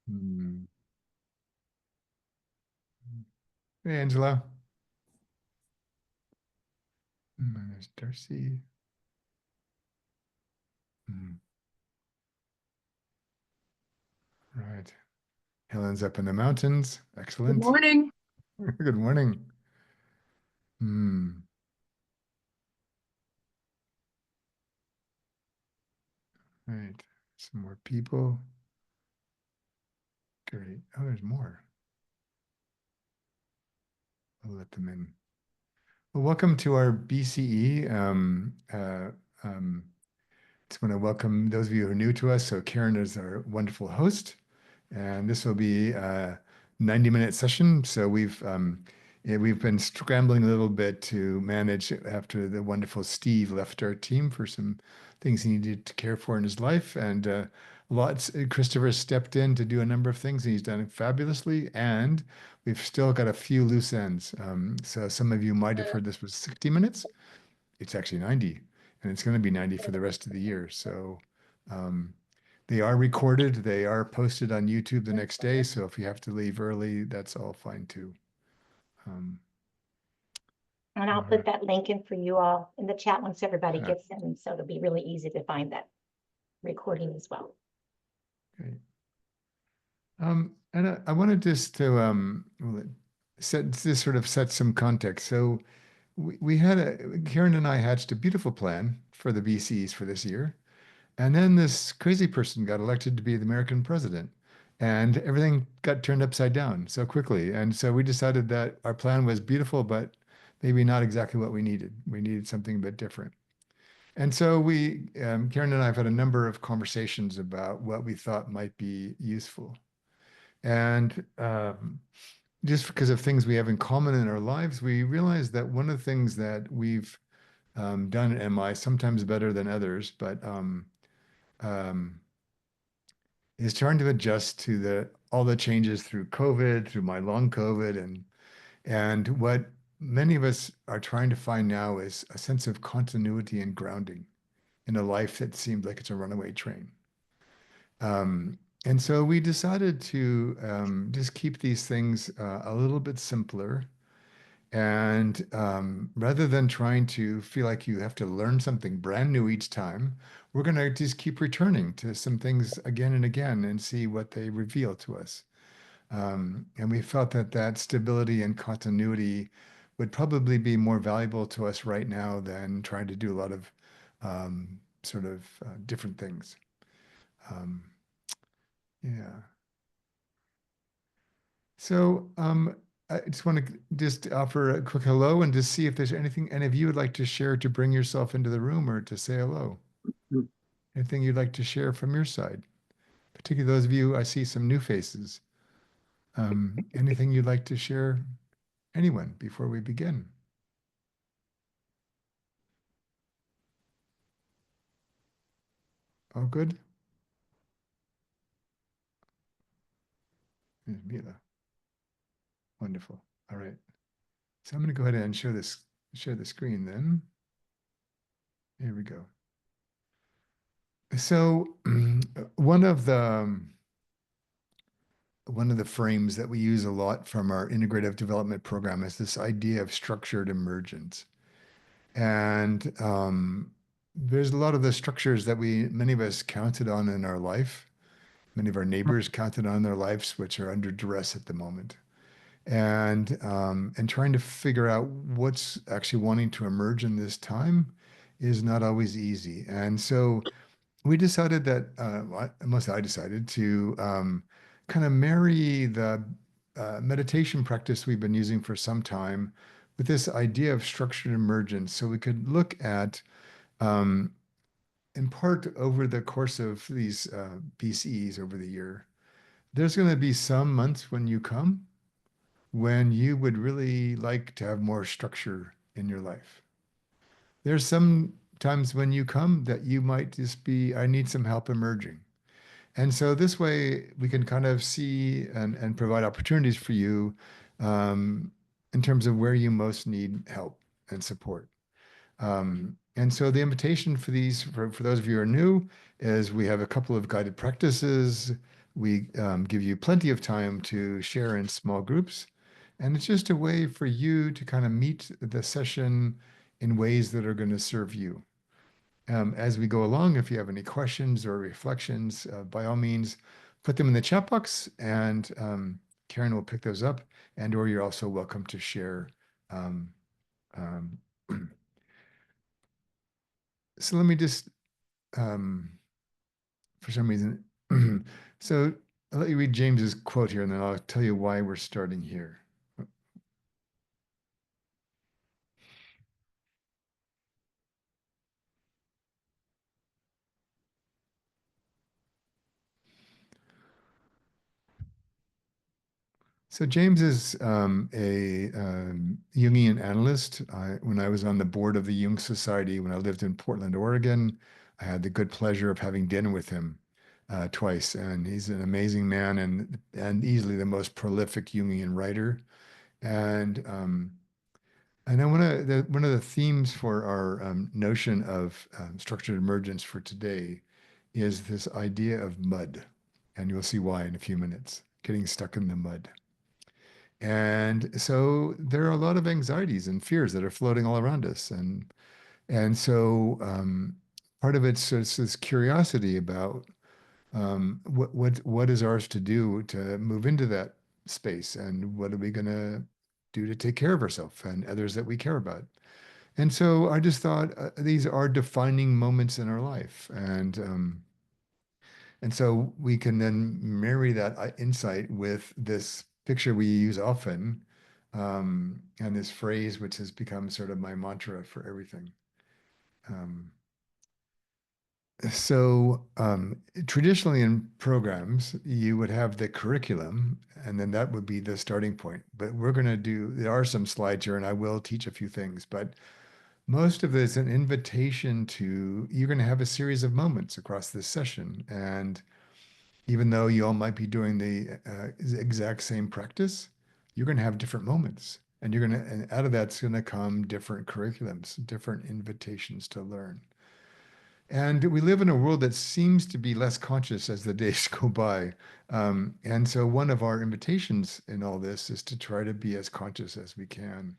Hmm. Hey, Angela. There's Darcy. Hmm. Right. Helen's up in the mountains. Good Excellent. morning. Good morning. Hmm. Right. Some more people. Great. Oh, there's more. I'll let them in. Well, welcome to our BCE. Um, just want to welcome those of you who are new to us. So Karen is our wonderful host. And this will be a 90-minute session. So we've been scrambling a little bit to manage after the wonderful Steve left our team for some things he needed to care for in his life. And lots, Christopher stepped in to do a number of things, and he's done it fabulously. And we've still got a few loose ends. So some of you might have heard this was 60 minutes. It's actually 90, and it's going to be 90 for the rest of the year. So um, they are recorded. They are posted on YouTube the next day. So if you have to leave early, that's all fine too. Um, And all I'll put right. that link in for you all in the chat once everybody Ah, gets in. So it'll be really easy to find that recording as well. great. And I wanted just to well, sort of set some context. So we had Karen and I hatched a beautiful plan for the BCs for this year. And then this crazy person got elected to be the American president, and everything got turned upside down so quickly. And so we decided that our plan was beautiful, but maybe not exactly what we needed. We needed something a bit different. And so Karen and I have had a number of conversations about what we thought might be useful. And just because of things we have in common in our lives, we realized that one of the things that we've done at MI, sometimes better than others, but um, is trying to adjust to the all the changes through COVID, through my long COVID, and what many of us are trying to find now is a sense of continuity and grounding in a life that seemed like it's a runaway train. Um, and so we decided to just keep these things a little bit simpler. And rather than trying to feel like you have to learn something brand new each time, we're going to just keep returning to some things again and again and see what they reveal to us. And we felt that that stability and continuity would probably be more valuable to us right now than trying to do a lot of sort of different things. Um, yeah. So I just want to just offer a quick hello and just see if there's anything any of you would like to share to bring yourself into the room or to say hello. Anything you'd like to share from your side, particularly those of you, I see some new faces. Anything you'd like to share, anyone, before we begin? All good? There's Mila. Wonderful. All right. So I'm going to go ahead and share the screen then. Here we go. So one of the frames that we use a lot from our integrative development program is this idea of structured emergence. And there's a lot of the structures that many of us counted on in our life. Many of our neighbors counted on their lives, which are under duress at the moment. And trying to figure out what's actually wanting to emerge in this time is not always easy. And so we decided that, unless I decided to kind of marry the meditation practice we've been using for some time with this idea of structured emergence. So we could look at, um, in part over the course of these BCEs over the year, there's going to be some months when you come when you would really like to have more structure in your life. There's some times when you come that you might just be, I need some help emerging. And so this way we can kind of see and provide opportunities for you in terms of where you most need help and support. And so the invitation for those of you who are new, is we have a couple of guided practices We give you plenty of time to share in small groups. And it's just a way for you to kind of meet the session in ways that are going to serve you. As we go along, if you have any questions or reflections, by all means, put them in the chat box and Karen will pick those up. And or you're also welcome to share. Um, um, so let me just, um, for some reason, so I'll let you read James's quote here and then I'll tell you why we're starting here. So James is a Jungian analyst. When I was on the board of the Jung Society, when I lived in Portland, Oregon, I had the good pleasure of having dinner with him twice, and he's an amazing man and easily the most prolific Jungian writer. And I know one of the themes for our notion of structured emergence for today is this idea of mud, and you'll see why in a few minutes. Getting stuck in the mud. And so there are a lot of anxieties and fears that are floating all around us. And so part of it's just this curiosity about what is ours to do to move into that space and what are we going to do to take care of ourselves and others that we care about. And so I just thought these are defining moments in our life. And so we can then marry that insight with this picture we use often, and this phrase, which has become sort of my mantra for everything. Um, Traditionally in programs, you would have the curriculum, and then that would be the starting point. But there are some slides here, and I will teach a few things, but most of it is an invitation you're going to have a series of moments across this session. And even though you all might be doing the exact same practice, you're going to have different moments. And out of that's going to come different curriculums, different invitations to learn. And we live in a world that seems to be less conscious as the days go by. And so one of our invitations in all this is to try to be as conscious as we can,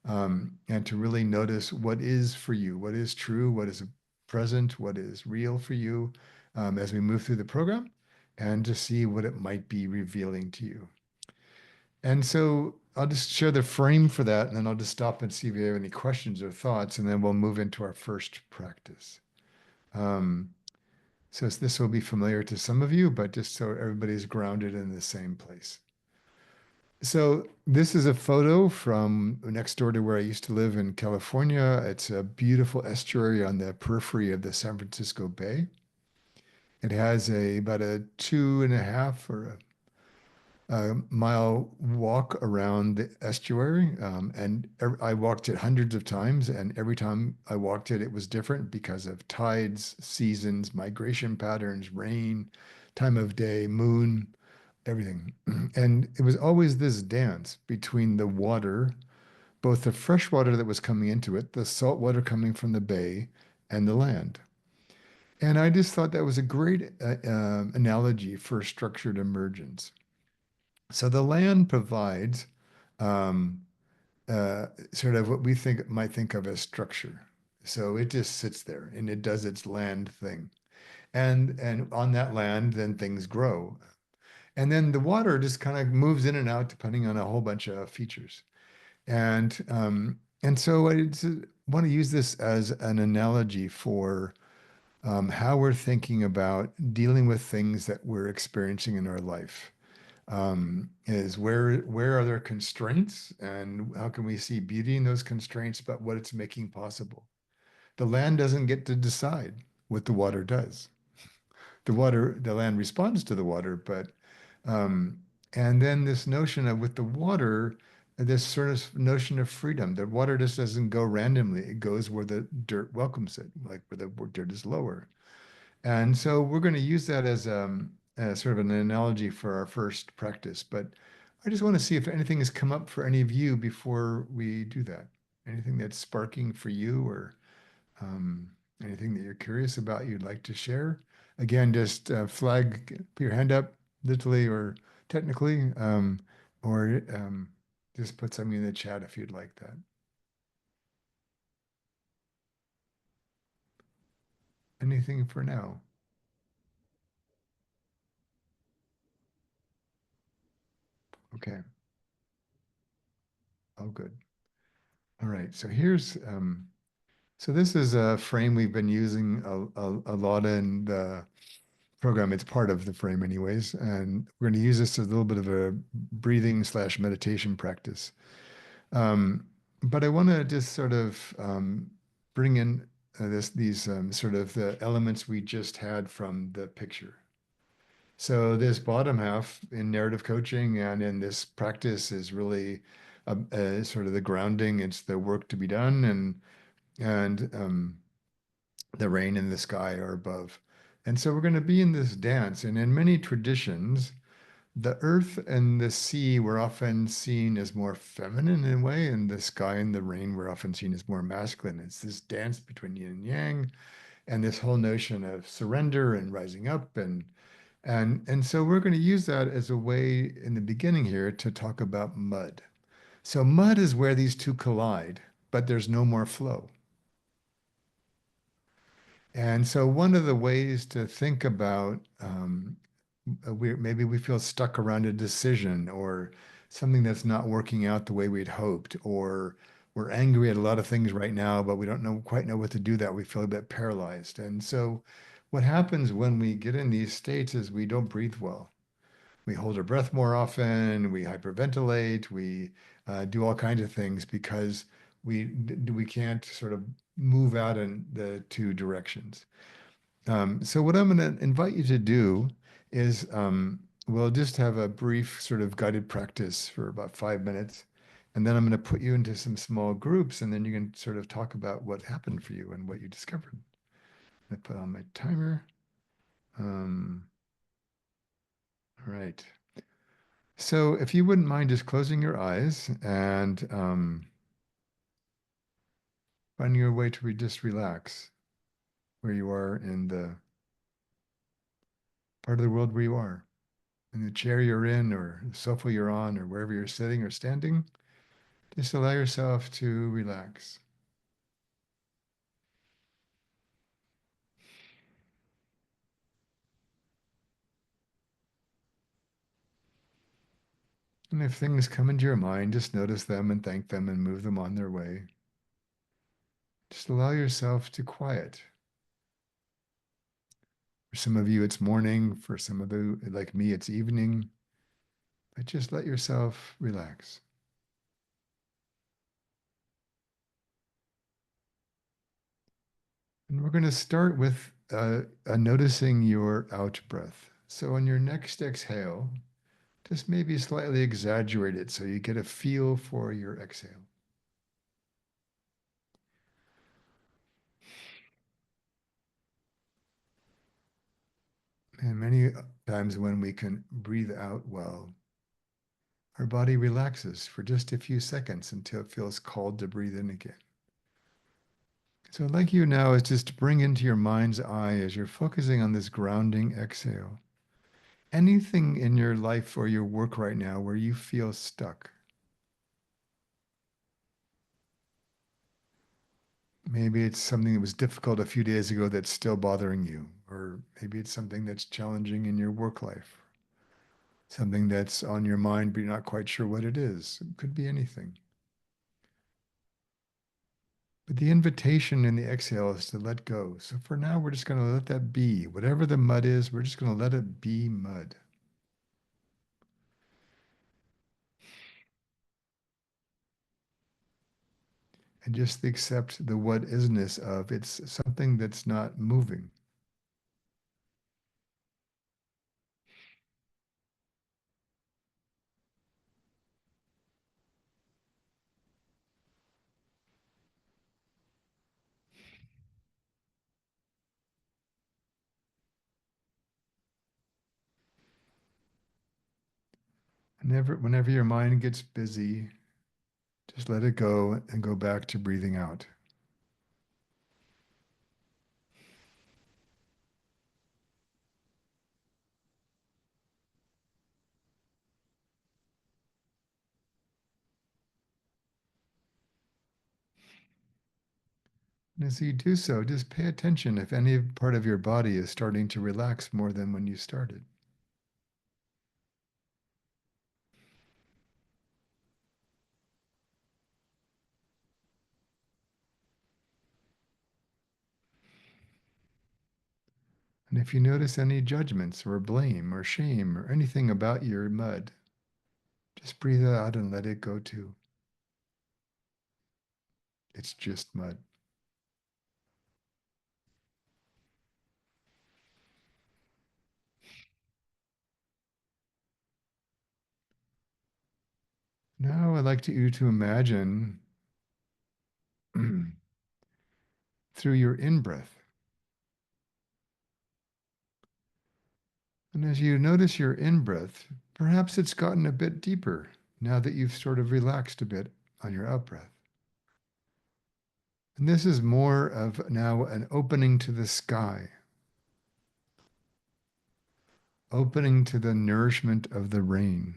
and to really notice what is for you, what is true, what is present, what is real for you, as we move through the program, and to see what it might be revealing to you. And so I'll just share the frame for that, and then I'll just stop and see if you have any questions or thoughts, and then we'll move into our first practice. Um, so this will be familiar to some of you, but just so everybody's grounded in the same place. So this is a photo from next door to where I used to live in California. It's a beautiful estuary on the periphery of the San Francisco Bay. It has about a 2.5 or a mile walk around the estuary. I walked it hundreds of times, and every time I walked it, it was different because of tides, seasons, migration patterns, rain, time of day, moon, everything. And it was always this dance between the water, both the fresh water that was coming into it, the salt water coming from the bay, and the land. And I just thought that was a great analogy for structured emergence. So the land provides um, sort of what we might think of as structure. So it just sits there and it does its land thing. And on that land, then things grow. And then the water just kind of moves in and out depending on a whole bunch of features. And so I want to use this as an analogy for how we're thinking about dealing with things that we're experiencing in our life. Is where are there constraints and how can we see beauty in those constraints, but what it's making possible? The land doesn't get to decide what the water does. The land responds to the water, but um, and then this notion of with the water, this sort of notion of freedom. The water just doesn't go randomly; it goes where the dirt welcomes it, like where the dirt is lower. And so we're going to use that as sort of an analogy for our first practice. But I just want to see if anything has come up for any of you before we do that. Anything that's sparking for you or um, anything that you're curious about you'd like to share. Again, just put your hand up literally or technically, or just put something in the chat if you'd like that. Anything for now? Okay. Oh, good. All right. So this is a frame we've been using a lot in the program. It's part of the frame anyways. And we're going to use this as a little bit of a breathing slash meditation practice. Um, but I want to just sort of bring in these sort of the elements we just had from the picture. So this bottom half in narrative coaching and in this practice is really sort of the grounding. It's the work to be done, and the rain and the sky are above. And so we're going to be in this dance. And in many traditions, the earth and the sea were often seen as more feminine in a way, and the sky and the rain were often seen as more masculine. It's this dance between yin and yang, and this whole notion of surrender and rising up, and so we're going to use that as a way in the beginning here to talk about mud. So mud is where these two collide, but there's no more flow. And so one of the ways to think about maybe we feel stuck around a decision or something that's not working out the way we'd hoped, or we're angry at a lot of things right now, but we don't quite know what to do that we feel a bit paralyzed. And so what happens when we get in these states is we don't breathe well. We hold our breath more often, we hyperventilate, we do all kinds of things because we can't sort of move out in the two directions. So what I'm going to invite you to do is we'll just have a brief sort of guided practice for about 5 minutes, and then I'm going to put you into some small groups, and then you can sort of talk about what happened for you and what you discovered. I put on my timer. Um, all right. So if you wouldn't mind just closing your eyes and finding your way to just relax where you are in the part of the world where you are, in the chair you're in, or the sofa you're on, or wherever you're sitting or standing. Just allow yourself to relax. And if things come into your mind, just notice them and thank them and move them on their way. Just allow yourself to quiet. For some of you, it's morning. For some of you, like me, it's evening. But just let yourself relax. And we're going to start with noticing your out breath. So on your next exhale, just maybe slightly exaggerate it so you get a feel for your exhale. And many times when we can breathe out well, our body relaxes for just a few seconds until it feels called to breathe in again. So I'd like you now is just to bring into your mind's eye as you're focusing on this grounding exhale. Anything in your life or your work right now where you feel stuck. Maybe it's something that was difficult a few days ago that's still bothering you, or maybe it's something that's challenging in your work life, something that's on your mind, but you're not quite sure what it is. It could be anything. But the invitation in the exhale is to let go. So for now, we're just going to let that be. Whatever the mud is, we're just going to let it be mud. And just accept the what isness of it's something that's not moving. Whenever your mind gets busy, just let it go and go back to breathing out. And as you do so, just pay attention if any part of your body is starting to relax more than when you started. And if you notice any judgments or blame or shame or anything about your mud, just breathe it out and let it go too. It's just mud. Now I'd like you to imagine through your in breath. And as you notice your in breath, perhaps it's gotten a bit deeper now that you've sort of relaxed a bit on your out breath. And this is more of now an opening to the sky, opening to the nourishment of the rain.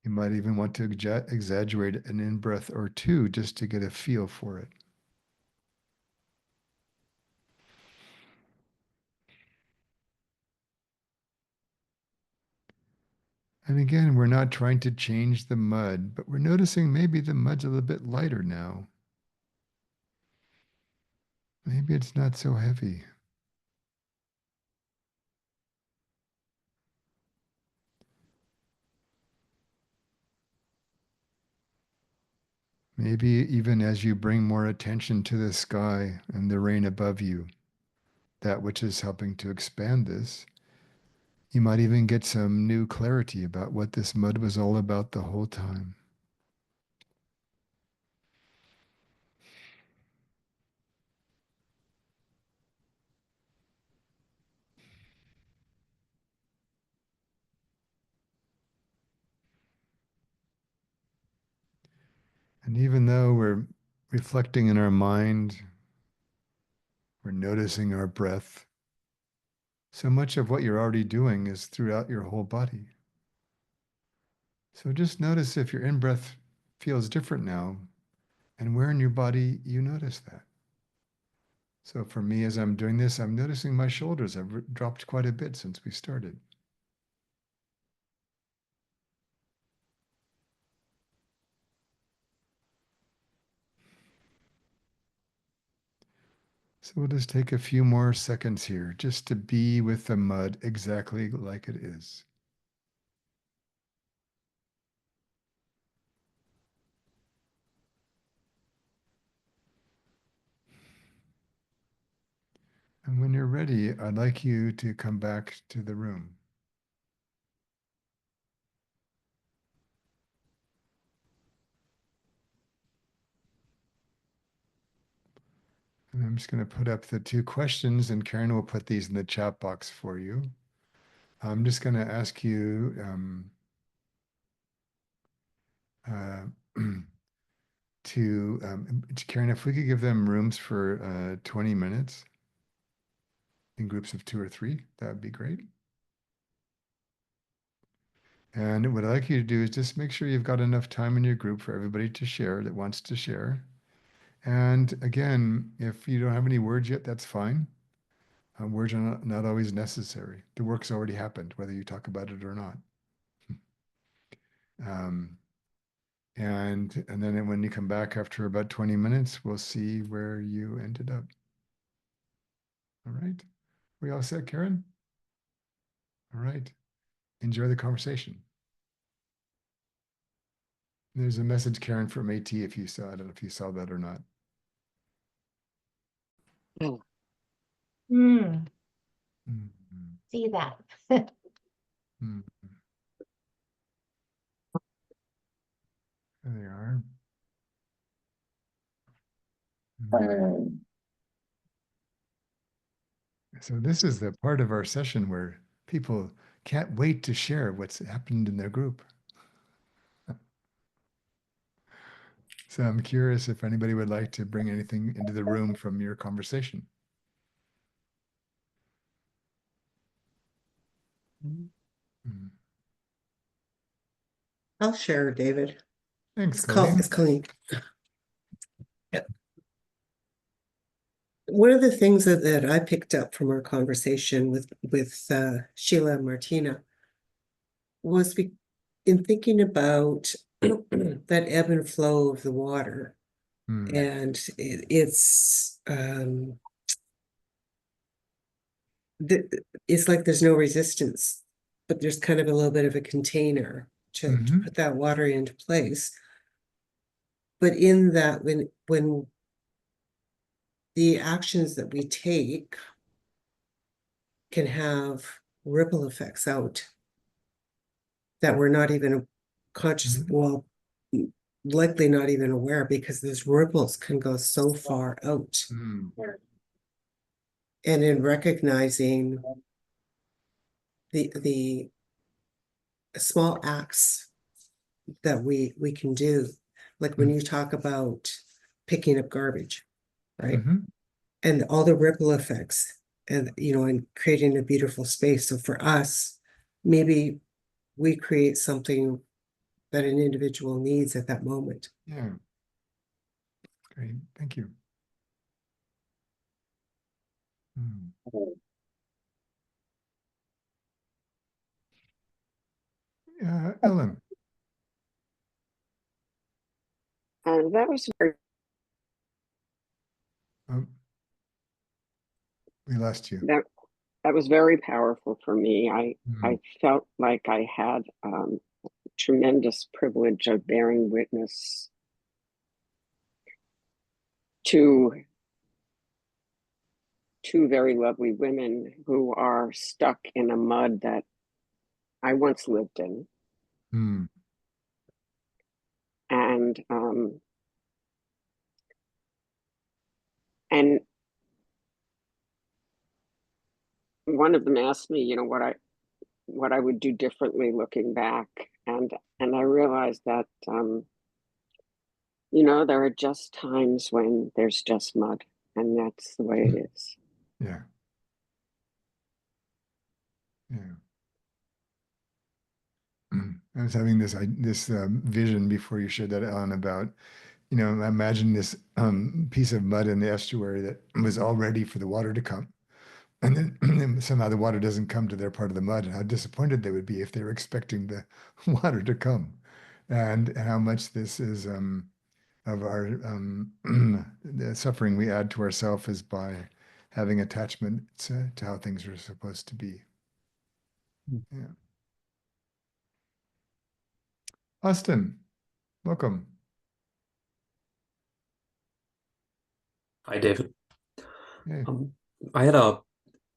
You might even want to exaggerate an in breath or two just to get a feel for it. And again, we're not trying to change the mud, but we're noticing maybe the mud's a little bit lighter now. Maybe it's not so heavy. Maybe even as you bring more attention to the sky and the rain above you, that which is helping to expand this, you might even get some new clarity about what this mud was all about the whole time. And even though we're reflecting in our mind, we're noticing our breath, so much of what you're already doing is throughout your whole body. So just notice if your in breath feels different now and where in your body you notice that. So for me, as I'm doing this, I'm noticing my shoulders have dropped quite a bit since we started. So we'll just take a few more seconds here just to be with the mud exactly like it is. And when you're ready, I'd like you to come back to the room. And I'm just going to put up the two questions, and Karen will put these in the chat box for you. I'm just going to ask you uh, Karen, if we could give them rooms for 20 minutes in groups of 2 or 3, that would be great. And what I'd like you to do is just make sure you've got enough time in your group for everybody to share that wants to share. And again, if you don't have any words yet, that's fine. Words are not always necessary. The work's already happened, whether you talk about it or not. Um, and then when you come back after about 20 minutes, we'll see where you ended up. All right. We all set, Karen? All right. Enjoy the conversation. There's a message, Karen, from AT if you saw. I don't know if you saw that or not. Hmm, Mhm. see that. Mhm. There they are. Mhm. So this is the part of our session where people can't wait to share what's happened in their group. So I'm curious if anybody would like to bring anything into the room from your conversation. Mm. I'll share, David. Thanks, It's called, Colleen. it's Colleen. One of the things that I picked up from our conversation with Sheila and Martina was in thinking about that ebb and flow of the water. Hmm. And it's like there's no resistance, but there's kind of a little bit of a container to Mhm. put that water into place. But in that, when the actions that we take can have ripple effects out that we're not even conscious, Mhm. well, likely not even aware, because those ripples can go so far out. Hmm. And in recognizing the small acts that we can do, like when Mhm. you talk about picking up garbage, right? Mhm. And all the ripple effects, and and creating a beautiful space. So for us, maybe we create something that an individual needs at that moment. Yeah. Great. Thank you. Hmm. Ellen. And that was very, Oh, we lost you. that that was very powerful for me. I Hmm. I felt like I had tremendous privilege of bearing witness to two very lovely women who are stuck in a mud that I once lived in, Hmm. and and one of them asked me, what I would do differently looking back, and I realized that there are just times when there's just mud, and that's the way it is. Yeah. Yeah. I was having this vision before you shared that, Ellen, about, imagine this piece of mud in the estuary that was all ready for the water to come. And then somehow the water doesn't come to their part of the mud, and how disappointed they would be if they were expecting the water to come. And how much this is of our the suffering we add to ourselves is by having attachment to how things are supposed to be. Yeah. Austin, welcome. Hi, David. Hey. Um, I had a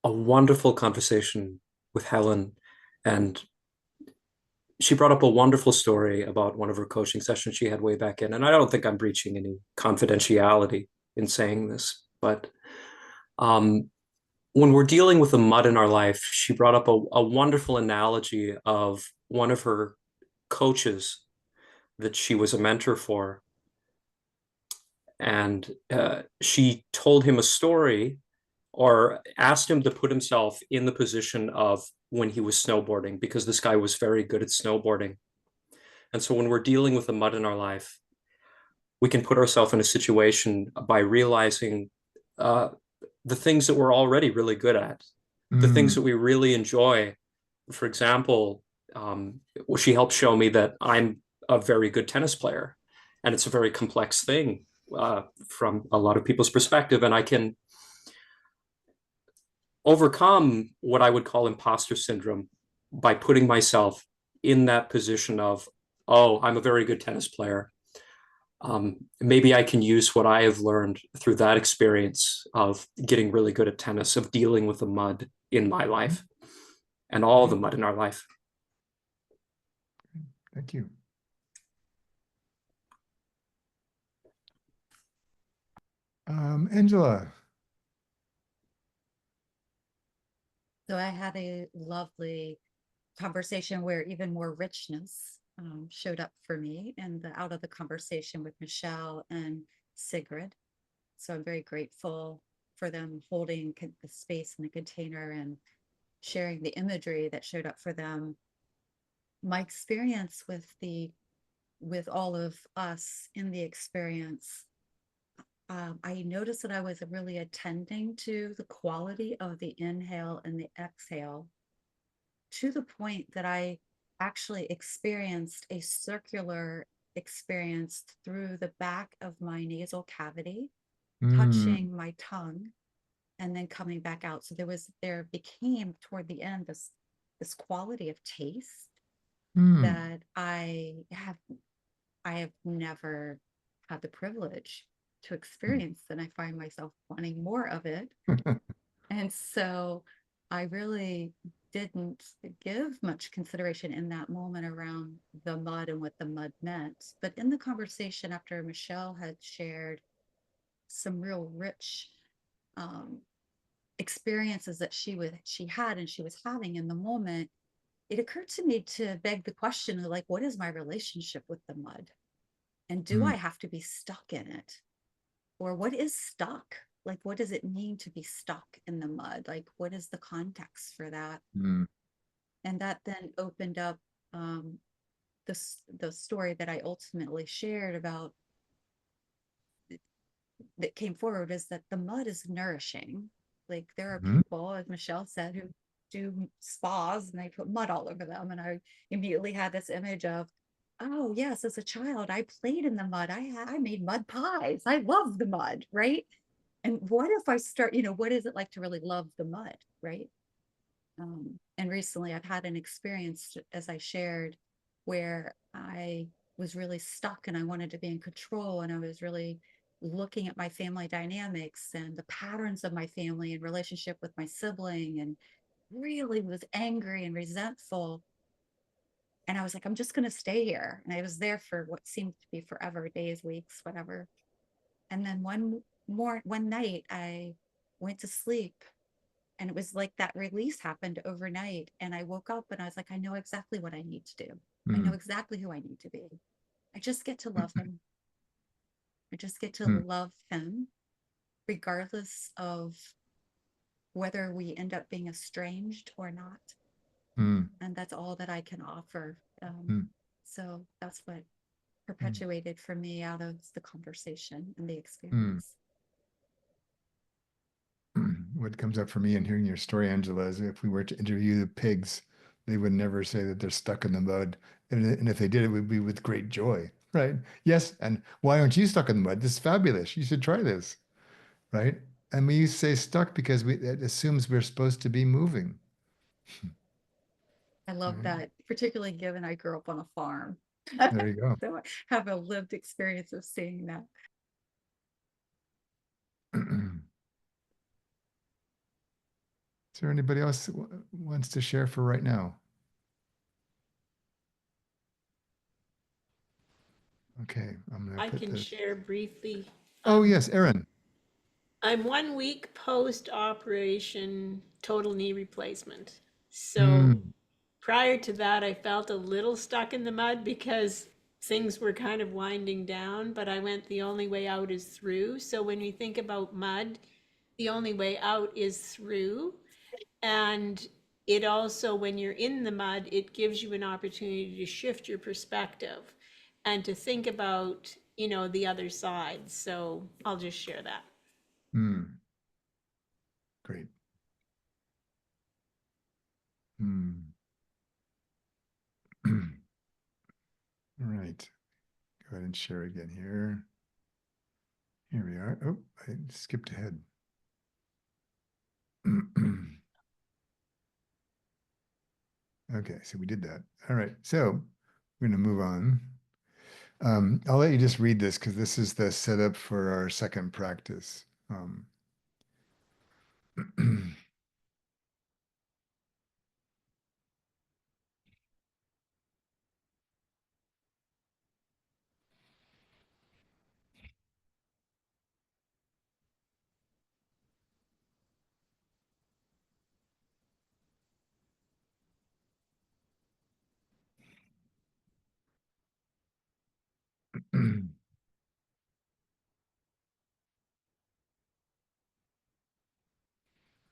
wonderful conversation with Helen, and she brought up a wonderful story about one of her coaching sessions she had way back in. And I don't think I'm breaching any confidentiality in saying this, but um, when we're dealing with the mud in our life, she brought up a wonderful analogy of one of her coaches that she was a mentor for. And she told him a story or asked him to put himself in the position of when he was snowboarding, because this guy was very good at snowboarding. And so when we're dealing with the mud in our life, we can put ourselves in a situation by realizing uh, the things that we're already really good at, the things Mm, that we really enjoy. For example, she helped show me that I'm a very good tennis player, and it's a very complex thing from a lot of people's perspective, and I can overcome what I would call imposter syndrome by putting myself in that position of, oh, I'm a very good tennis player. Maybe I can use what I have learned through that experience of getting really good at tennis, of dealing with the mud in my life and all the mud in our life. thank you. Angela. So I had a lovely conversation where even more richness showed up for me and out of the conversation with Michelle and Sigrid. So I'm very grateful for them holding the space in the container and sharing the imagery that showed up for them my experience with all of us in the experience, I noticed that I was really attending to the quality of the inhale and the exhale, to the point that I actually experienced a circular experience through the back of my nasal cavity, touching my tongue and then coming back out. So there became toward the end this quality of taste that I have never had the privilege to experience, and I find myself wanting more of it. And so I really didn't give much consideration in that moment around the mud and what the mud meant. But in the conversation after Michelle had shared some real rich experiences that she had and she was having in the moment, it occurred to me to beg the question of, like, what is my relationship with the mud? And do I have to be stuck in it? Or what is stuck? Like, what does it mean to be stuck in the mud? Like, what is the context for that? And that then opened up the story that I ultimately shared about, that came forward, is that the mud is nourishing. Like, there are people, as Michelle said, who do spas and they put mud all over them. And I immediately had this image of, oh yes, as a child, I played in the mud. I made mud pies. I love the mud, right? And what if I start, what is it like to really love the mud, right? And recently I've had an experience, as I shared, where I was really stuck and I wanted to be in control, and I was really looking at my family dynamics and the patterns of my family and relationship with my sibling, and really was angry and resentful. And I was like, I'm just going to stay here. And I was there for what seemed to be forever, days, weeks, whatever. And then one night I went to sleep, and it was like that release happened overnight. And I woke up and I was like, I know exactly what I need to do. I know exactly who I need to be. I just get to love him. I just get to love him, regardless of whether we end up being estranged or not. And that's all that I can offer. So that's what perpetuated for me out of the conversation and the experience. What comes up for me in hearing your story, Angela, is if we were to interview the pigs, they would never say that they're stuck in the mud. And if they did, it would be with great joy, right? Yes. And why aren't you stuck in the mud? This is fabulous. You should try this, right? And we say stuck because it assumes we're supposed to be moving. I love that, particularly given I grew up on a farm. There you go. So I have a lived experience of seeing that. Is there anybody else that wants to share for right now? Okay, I'm going to I put can this. share briefly. Oh, yes, Erin. I'm 1 week post-operation total knee replacement. So Mm, prior to that, I felt a little stuck in the mud because things were kind of winding down, but I went the only way out is through. So when we think about mud, the only way out is through. And it also, when you're in the mud, it gives you an opportunity to shift your perspective and to think about, the other side. So I'll just share that. Great. All right. Go ahead and share again here. Here we are. Oh, I skipped ahead. Okay, so we did that. All right, so we're going to move on. I'll let you just read this because this is the setup for our second practice.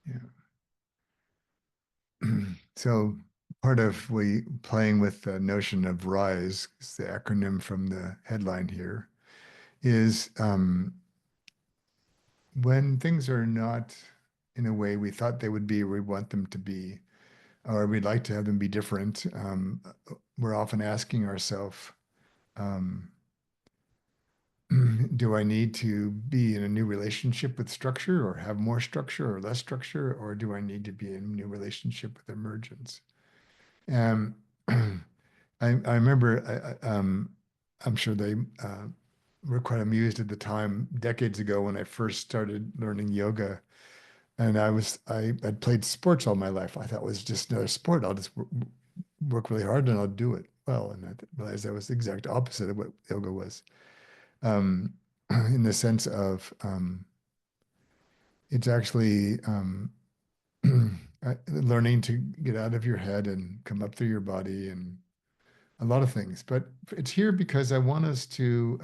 Yeah. So part of we playing with the notion of RISE, it's the acronym from the headline here, is when things are not in a way we thought they would be, or we want them to be, or we'd like to have them be different, we're often asking ourselves, um, do I need to be in a new relationship with structure, or have more structure or less structure, or do I need to be in a new relationship with emergence? Um, I remember, I'm sure they were quite amused at the time, decades ago, when I first started learning yoga. And I had played sports all my life. I thought it was just another sport. I'll just work really hard and I'll do it well. And I realized that was the exact opposite of what yoga was, in the sense of it's actually learning to get out of your head and come up through your body and a lot of things. But it's here because I want us to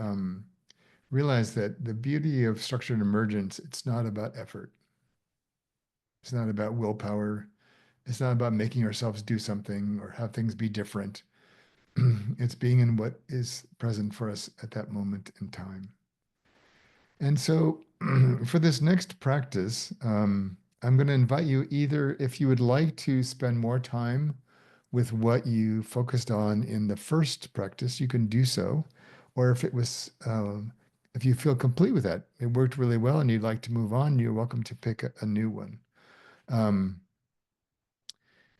realize that the beauty of structured emergence, it's not about effort. It's not about willpower. It's not about making ourselves do something or have things be different. It's being in what is present for us at that moment in time. And so for this next practice, I'm going to invite you, either if you would like to spend more time with what you focused on in the first practice, you can do so. Or if it was, if you feel complete with that, it worked really well and you'd like to move on, you're welcome to pick a new one.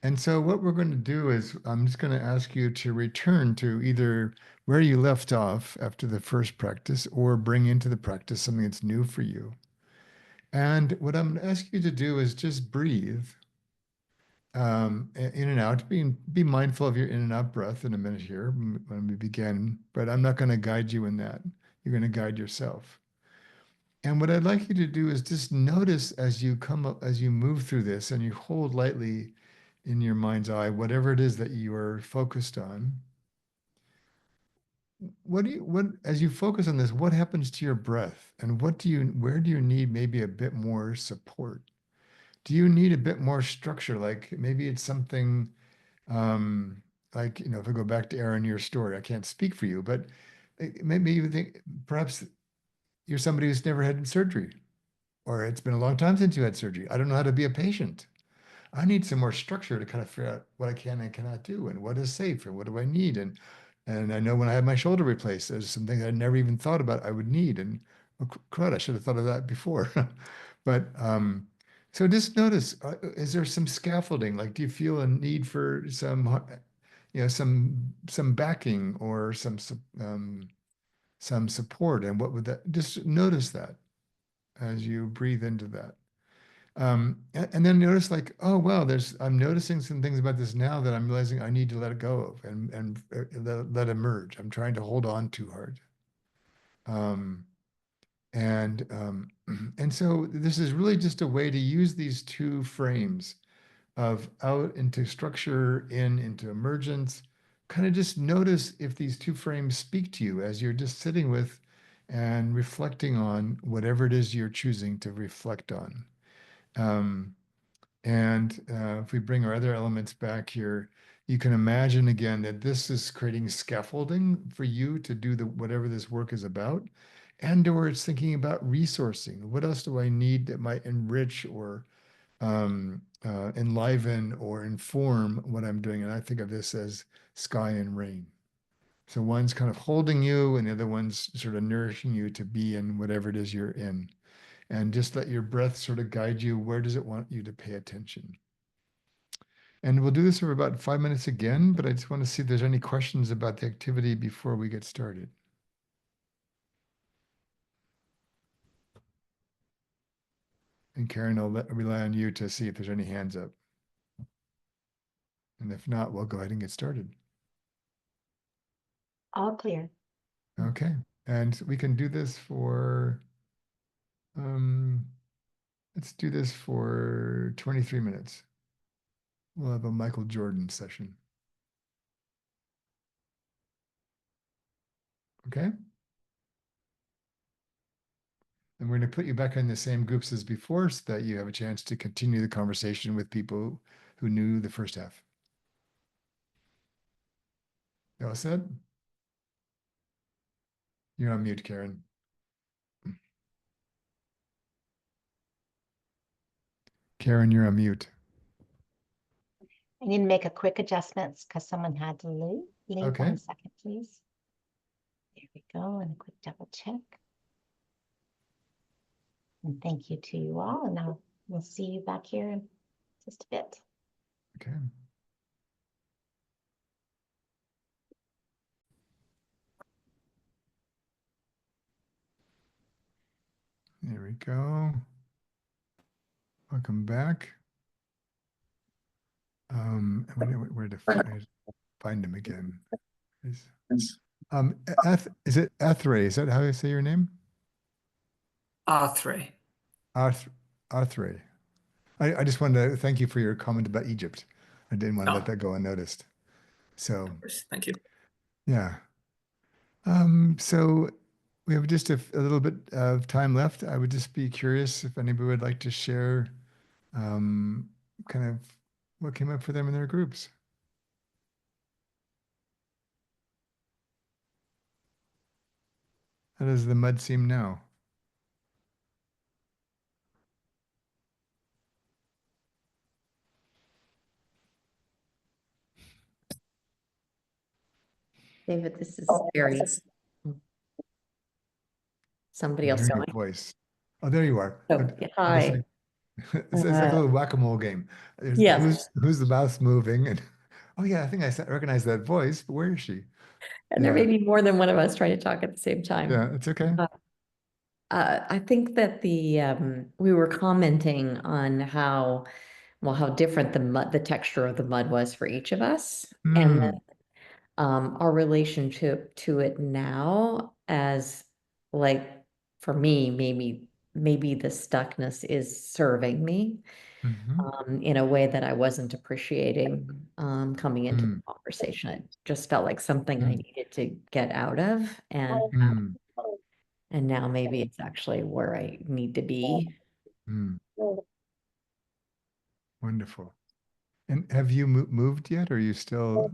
And so what we're going to do is I'm just going to ask you to return to either where you left off after the first practice, or bring into the practice something that's new for you. And what I'm going to ask you to do is just breathe in and out. Be mindful of your in and out breath in a minute here when we begin, but I'm not going to guide you in that. You're going to guide yourself. And what I'd like you to do is just notice as you come up, as you move through this, and you hold lightly in your mind's eye, whatever it is that you are focused on. As you focus on this, what happens to your breath? And where do you need maybe a bit more support? Do you need a bit more structure? Like maybe it's something, like, if I go back to Aaron, your story, I can't speak for you, but maybe you think perhaps you're somebody who's never had surgery, or it's been a long time since you had surgery. I don't know how to be a patient. I need some more structure to kind of figure out what I can and cannot do, and what is safe, and what do I need. And I know when I had my shoulder replaced, there's some things I never even thought about I would need. And oh, crud, I should have thought of that before. But so just notice, is there some scaffolding? Like, do you feel a need for some backing, or some support? And what would that? Just notice that as you breathe into that. And then notice, like, oh, well, I'm noticing some things about this now that I'm realizing I need to let it go of, and let emerge. I'm trying to hold on too hard. Um, and so this is really just a way to use these two frames of out into structure, in into emergence. Kind of just notice if these two frames speak to you as you're just sitting with and reflecting on whatever it is you're choosing to reflect on. And if we bring our other elements back here, you can imagine again that this is creating scaffolding for you to do whatever this work is about. And/or it's thinking about resourcing. What else do I need that might enrich, or enliven, or inform what I'm doing? And I think of this as sky and rain. So one's kind of holding you, and the other one's sort of nourishing you to be in whatever it is you're in. And just let your breath sort of guide you. Where does it want you to pay attention? And we'll do this for about 5 minutes again, but I just want to see if there's any questions about the activity before we get started. And Karen, I'll rely on you to see if there's any hands up. And if not, we'll go ahead and get started. All clear. Okay. And we can do this for, let's do this for 23 minutes. We'll have a Michael Jordan session. Okay. And we're going to put you back in the same groups as before so that you have a chance to continue the conversation with people who knew the first half. You all said? You're on mute, Karen. Karen, you're on mute. I need to make a quick adjustments because someone had to leave. Okay. 1 second, please. There we go, and a quick double check. And thank you to you all, and now we'll see you back here in just a bit. Okay. There we go. Welcome back. Where to find him again? Is it Ethray? Is that how you say your name? R3. Arthray. I just wanted to thank you for your comment about Egypt. I didn't want to let Oh. that go unnoticed. So Thank you. yeah. So we have just a little bit of time left. I would just be curious if anybody would like to share kind of what came up for them in their groups. How does the mud seem now? David, this is Barry. Somebody I'm else hearing your going. voice. Oh, there you are. Oh, hi. It's like a little whack-a-mole game. Yes. Who's the mouse moving? And oh yeah, I think I recognize that voice, but where is she? And there may be more than one of us trying to talk at the same time. Yeah, it's okay. I think that we were commenting on how different the texture of the mud was for each of us, and then, our relationship to it now as, like, for me, maybe the stuckness is serving me in a way that I wasn't appreciating coming into the conversation. It just felt like something I needed to get out of, and now maybe it's actually where I need to be. Wonderful. And have you moved yet, or are you still?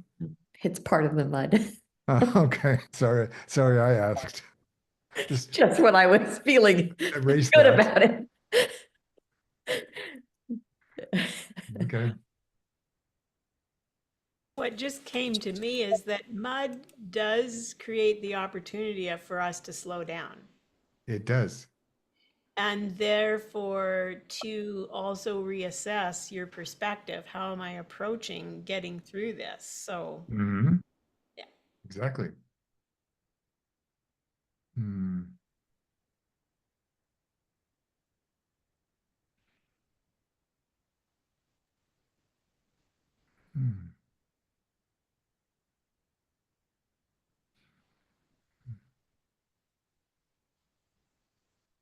It's part of the mud. Okay, sorry, I asked. Just what I was feeling Erase good that. about it. Okay. What just came to me is that mud does create the opportunity for us to slow down. It does. And therefore to also reassess your perspective. How am I approaching getting through this? So yeah. Exactly.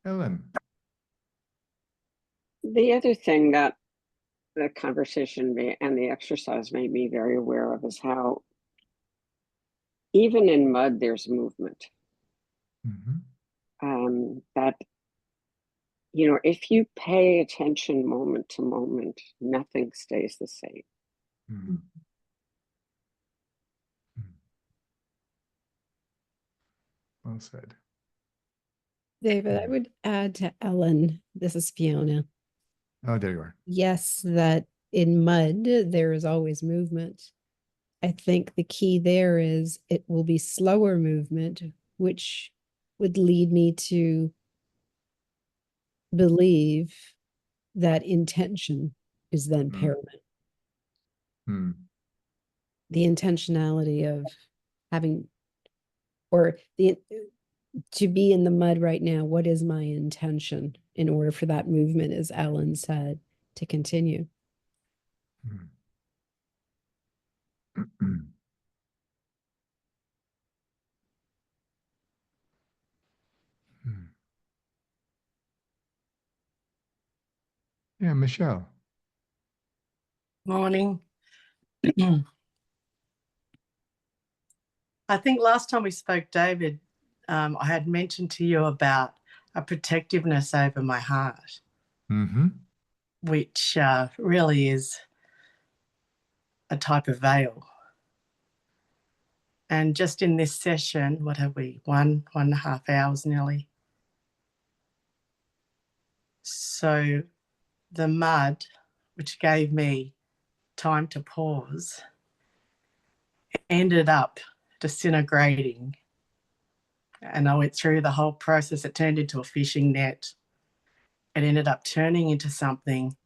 Ellen. The other thing that the conversation and the exercise made me very aware of is how even in mud there's movement. That, you know, if you pay attention moment to moment, nothing stays the same. Well said. David, I would add to Ellen, this is Fiona. Oh, there you are. Yes, that in mud, there is always movement. I think the key there is it will be slower movement, which would lead me to believe that intention is then paramount. The intentionality of having, or to be in the mud right now, what is my intention in order for that movement, as Alan said, to continue? Yeah, Michelle. Morning. I think last time we spoke, David, I had mentioned to you about a protectiveness over my heart, which really is a type of veil. And just in this session, what have we, 1.5 hours nearly. So the mud, which gave me time to pause, ended up disintegrating. And I went through the whole process. It turned into a fishing net. It ended up turning into something,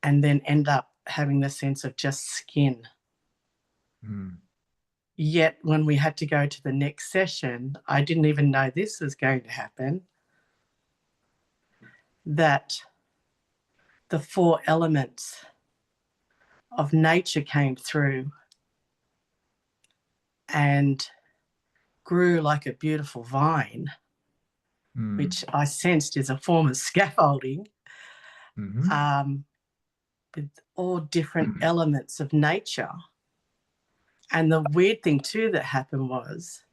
and then end up having the sense of just skin. Mm. Yet when we had to go to the next session, I didn't even know this was going to happen, that the 4 elements of nature came through and grew like a beautiful vine, Mm. which I sensed is a form of scaffolding, Mhm. with all different elements of nature. And the weird thing too that happened was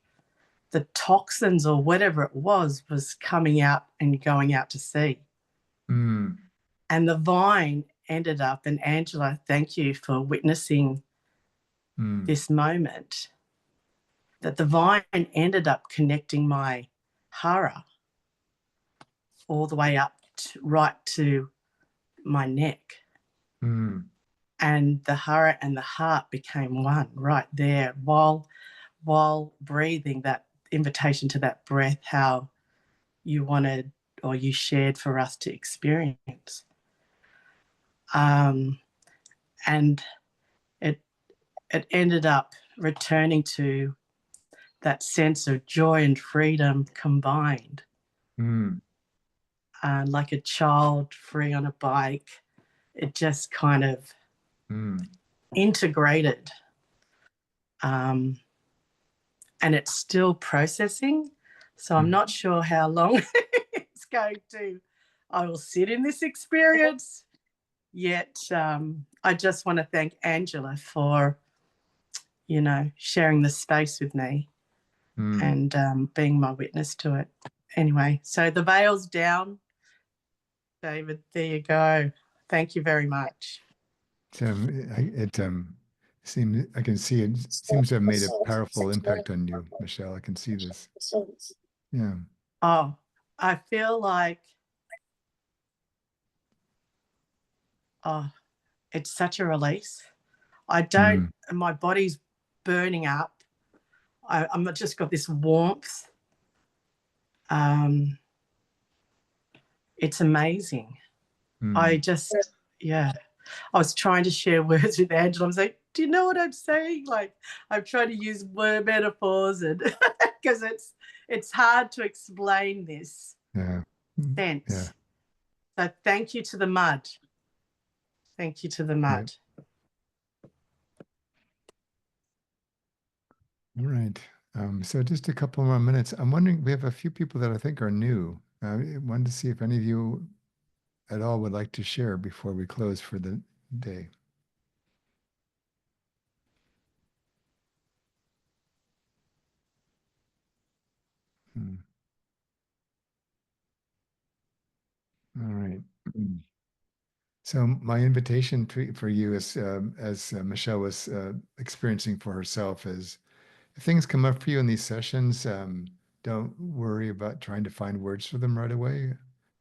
the toxins or whatever it was coming out and going out to sea. Mm. And the vine ended up, and Angela, thank you for witnessing Mm. this moment, that the vine ended up connecting my hara all the way up right to my neck. Mm. And the hara and the heart became one right there while breathing that invitation to that breath, how you wanted or you shared for us to experience. And it ended up returning to that sense of joy and freedom combined. Mm. Like a child free on a bike. It just kind of integrated. And it's still processing. So I'm not sure how long it's going to, I will sit in this experience. Yet I just want to thank Angela for, sharing the space with me and being my witness to it. Anyway, so the veil's down. David, there you go. Thank you very much. It seems I can see it seems to have made a powerful impact on you, Michelle. I can see this. Yeah. Oh, I feel like, it's such a release. My body's burning up. I'm just got this warmth. It's amazing. I was trying to share words with Angela. I was like, do you know what I'm saying? Like, I'm trying to use word metaphors, and because it's hard to explain this sense. Yeah. So thank you to the mud. Thank you to the mud. All right. So just a couple more minutes. I'm wondering, we have a few people that I think are new. I wanted to see if any of you at all would like to share before we close for the day. All right. So my invitation for you is, as Michelle was experiencing for herself, is if things come up for you in these sessions, don't worry about trying to find words for them right away.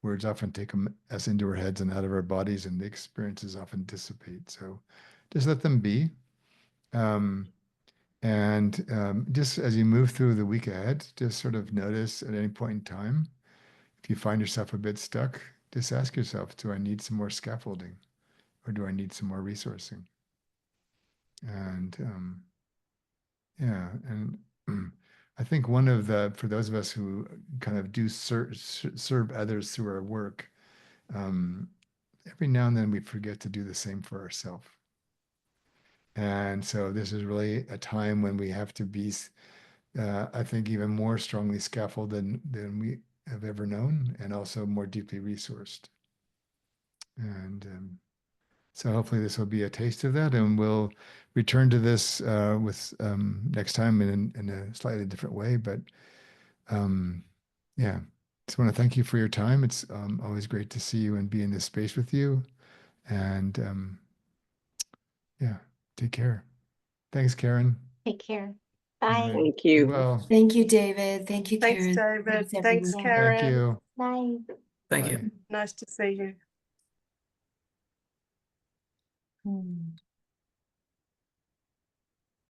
Words often take us into our heads and out of our bodies, and the experiences often dissipate. So just let them be. Just as you move through the week ahead, just sort of notice at any point in time, if you find yourself a bit stuck, just ask yourself, do I need some more scaffolding? Or do I need some more resourcing? And I think one of for those of us who kind of do serve others through our work, every now and then we forget to do the same for ourselves. And so this is really a time when we have to be, I think, even more strongly scaffolded than we have ever known, and also more deeply resourced. And so hopefully this will be a taste of that, and we'll return to this with next time in a slightly different way. But yeah, just want to thank you for your time. It's always great to see you and be in this space with you. And yeah, take care. Thanks, Karen. Take care. Bye. Thank you. Well, Thank you, David. Thank you, Thanks, Karen. David. Thanks, everyone. Karen. thank you. Bye. Thank Bye. you. Nice to see you. Hmm.